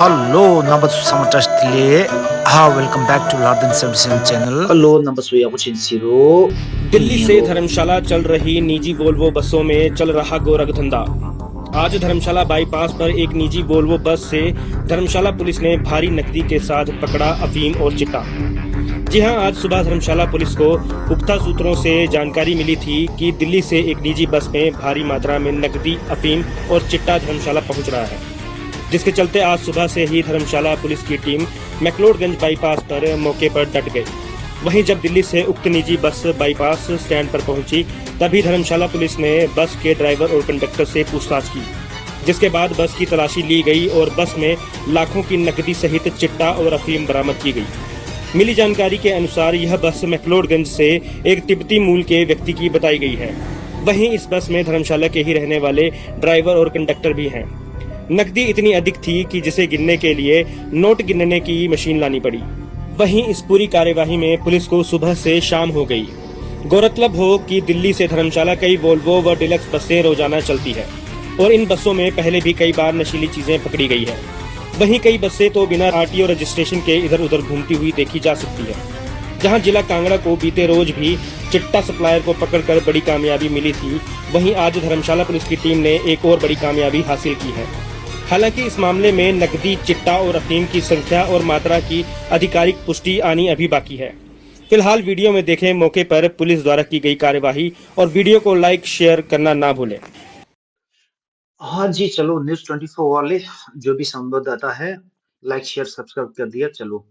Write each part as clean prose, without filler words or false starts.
Hello, number samatastilie. Welcome back to Lardin Submission channel. Hello, number suya kuchin siro. Delhi से धर्मशाला चल रही निजी Volvo बसों में चल रहा गोरख धंधा। आज धर्मशाला बाईपास पर एक निजी वोल्वो बस से धर्मशाला पुलिस ने भारी नकदी के साथ पकड़ा अफीम और चिट्टा। जी हां, आज सुबह धर्मशाला पुलिस को पुख्ता सूत्रों से जानकारी मिली थी कि दिल्ली से एक निजी बस में भारी मात्रा में नकदी, अफीम और चिट्टा धर्मशाला पहुंच रहा है, जिसके चलते आज सुबह से ही धर्मशाला पुलिस की टीम मैक्लोडगंज बाईपास पर मौके पर डट गई। वहीं जब दिल्ली से उक्त निजी बस बाईपास स्टैंड पर पहुंची, तभी धर्मशाला पुलिस ने बस के ड्राइवर और कंडक्टर से पूछताछ की, जिसके बाद बस की तलाशी ली गई और बस में लाखों की नकदी सहित चिट्टा और अफीम बरामद की गई। मिली जानकारी के अनुसार यह बस मैक्लोडगंज से एक तिब्बती मूल के व्यक्ति की बताई गई है। वहीं इस बस में धर्मशाला के ही रहने वाले ड्राइवर और कंडक्टर भी हैं। नकदी इतनी अधिक थी कि जिसे गिनने के लिए नोट गिनने की मशीन लानी पड़ी। वहीं इस पूरी कार्यवाही में पुलिस को सुबह से शाम हो गई। गौरतलब हो कि दिल्ली से धर्मशाला कई वोल्वो व डिलक्स बसें रोजाना चलती है और इन बसों में पहले भी कई बार नशीली चीजें पकड़ी गई है। वहीं कई बसें तो बिना आरटीओ रजिस्ट्रेशन के इधर उधर घूमती हुई देखी जा सकती है। जहां जिला कांगड़ा को बीते रोज भी चिट्टा सप्लायर को पकड़कर बड़ी कामयाबी मिली थी, वहीं आज धर्मशाला पुलिस की टीम ने एक और बड़ी कामयाबी हासिल की है। हालांकि इस मामले में नकदी, चिट्टा और अफीम की संख्या और मात्रा की आधिकारिक पुष्टि आनी अभी बाकी है। फिलहाल वीडियो में देखें मौके पर पुलिस द्वारा की गई कार्यवाही और वीडियो को लाइक शेयर करना ना भूलें। हाँ जी, चलो न्यूज़ 24 वाले जो भी संवाददाता है, लाइक शेयर सब्सक्राइब कर दिया। चलो,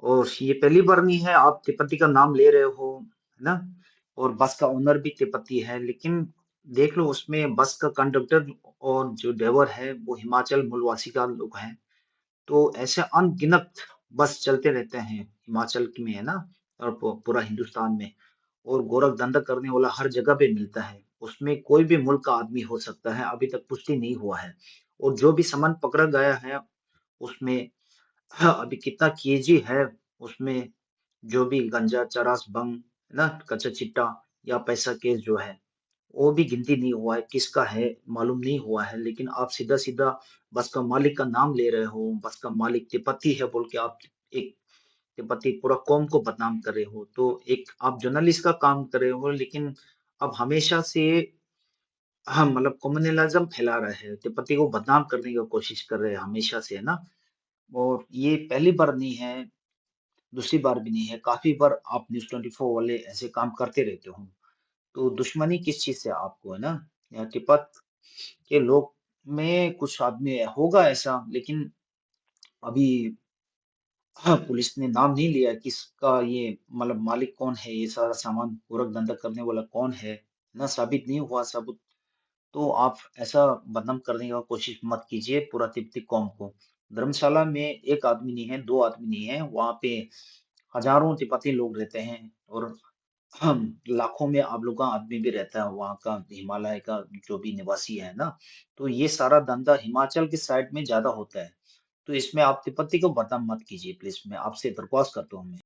और ये पहली बार नहीं है आप तिब्बती का नाम ले रहे हो, है ना? और बस का ओनर भी तिब्बती है, लेकिन देख लो उसमें बस का कंडक्टर और जो ड्राइवर है वो हिमाचल मूलवासी का लोग हैं। तो ऐसे अनगिनत बस चलते रहते हैं हिमाचल में, है ना? और पूरा हिंदुस्तान में। और गोरख धंधा करने वाला हर जगह पे मिलता है। उसमें कोई भी मुल्क का आदमी हो सकता है, अभी तक पुष्टि नहीं हुआ है। और जो भी सामान पकड़ा गया है उसमें हाँ, अभी कितना केजी है उसमें, जो भी गांजा, चरस, भंग, है ना, कच्चा चिट्टा या पैसा केस जो है, वो भी गिनती नहीं हुआ है, किसका है मालूम नहीं हुआ है। लेकिन आप सीधा-सीधा बस का मालिक का नाम ले रहे हो, बस का मालिक तिब्बती है बोल के आप एक तिब्बती पूरा कौम को बदनाम कर रहे हो। तो एक आप जर्नलिस्ट का काम कर रहे हो, लेकिन अब हमेशा से हाँ, मतलब कम्युनलिज़्म फैला रहे हैं, तिब्बती को बदनाम करने की कोशिश कर रहे हैं हमेशा से, है ना? और ये पहली बार नहीं है, दूसरी बार भी नहीं है, काफ़ी बार आप न्यूज़ 24 वाले ऐसे काम करते रहते हो। तो दुश्मनी किस चीज़ से आपको, है ना? या तिब्बत के लोग में कुछ आदमी होगा ऐसा, लेकिन अभी हाँ, पुलिस ने नाम नहीं लिया किसका ये मतलब मालिक कौन है, ये सारा सामान गोरख धंधा करने वाला कौन है, ना साबित नहीं हुआ सबूत। तो आप ऐसा बदनाम करने का कोशिश मत कीजिए पूरा तिब्बती कौम को। धर्मशाला में 1 आदमी नहीं है, 2 आदमी नहीं है, वहाँ पे हज़ारों तिब्बती लोग रहते हैं और हम लाखों में आप लोग का आदमी भी रहता है वहाँ का, हिमालय का जो भी निवासी है ना। तो ये सारा धंधा हिमाचल की साइड में ज़्यादा होता है। तो इसमें आप तिब्बती को बदनाम मत कीजिए प्लीज़, मैं आपसे दरख्वास्त करता हूँ मैं।